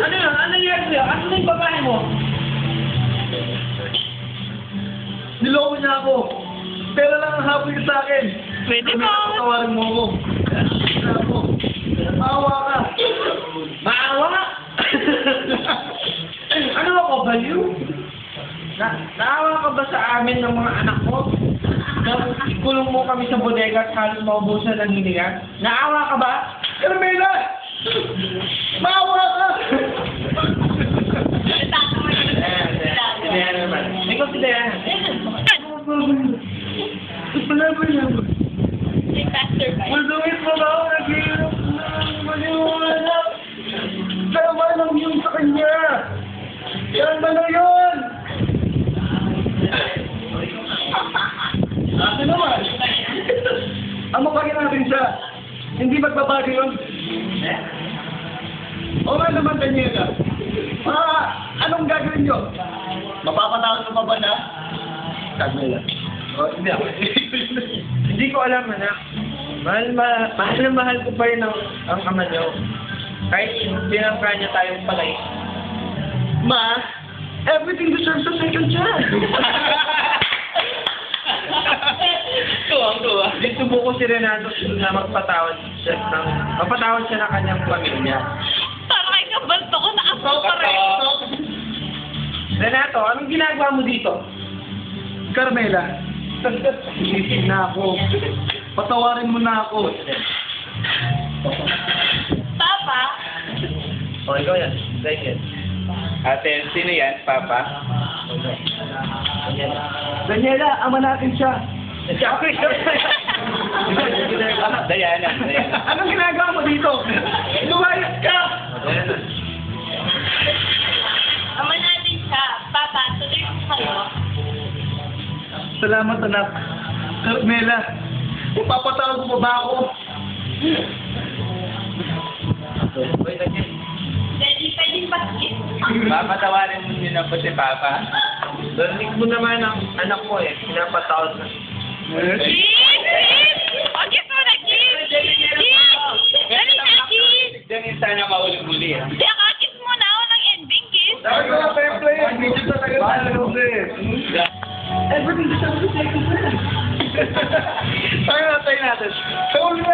Ano yun? Ano nangyari sa'yo? Ano na yung babae mo? Niloko niya ako. Pera lang ang hapon niya sa akin. Pwede Kami ba? nakatawarin mo ako. Ako. Maawa ka. Maawa ka! Ano ako, baliw? Naawa ka ba sa amin ng mga anak mo? Kulong mo kami sa bodega at halos maubusan ng hininga? Naawa ka ba? Carmela! Maawa ka! Diana naman. Ikaw si Diana. Wala ba yan? May pastor ba? Masungit mo ba ako? Naghihirap na. Maniwala. Tama lang yun sa kanya. Yan ba na yun? Kasi naman. Amo pa natin siya. Hindi magbabago yun. O nga naman, Daniela. Anong gagawin nyo? Mapapatawad mo pa ba na? Carmela. Oh, hindi ako. Hindi ko alam, anak. Mahal na mahal ko pa rin ang ama niyo. Kahit pinangka niya tayong palay. Ma, everything deserves a second chance. Tuwang-tuwa. Dito buko si Renato na mapatawad siya ng kanyang pamilya. Parang kay kabalto ko nakasaw pa rin. Renato, anong ginagawa mo dito? Carmela, isipin na ako. Patawarin mo na ako. Papa, O, ikaw yan. Dahil yan. Ate, sino yan? Papa? Daniela, ama natin siya. Diana. Anong ginagawa mo dito? Lumayas ka! ama natin siya. Papa, tuloy ko kayo. Salamat, anak. Carmela, ipapatawag mo ba ako? Daddy, pwedeng bakit? Papatawarin mo niyo na po si Papa. Narinig mo naman ang anak ko eh. Pinapatawad na. Kiss! Kiss! O, kiss mo na, kiss! Kiss! Dali na, kiss! Diyan sana maulit-uli ah. Hindi, kiss mo na. Walang ending, kiss. Sabi ko na fair play. Video talaga tayo. Everything deserves a second chance. Tayo natin. Sa ulit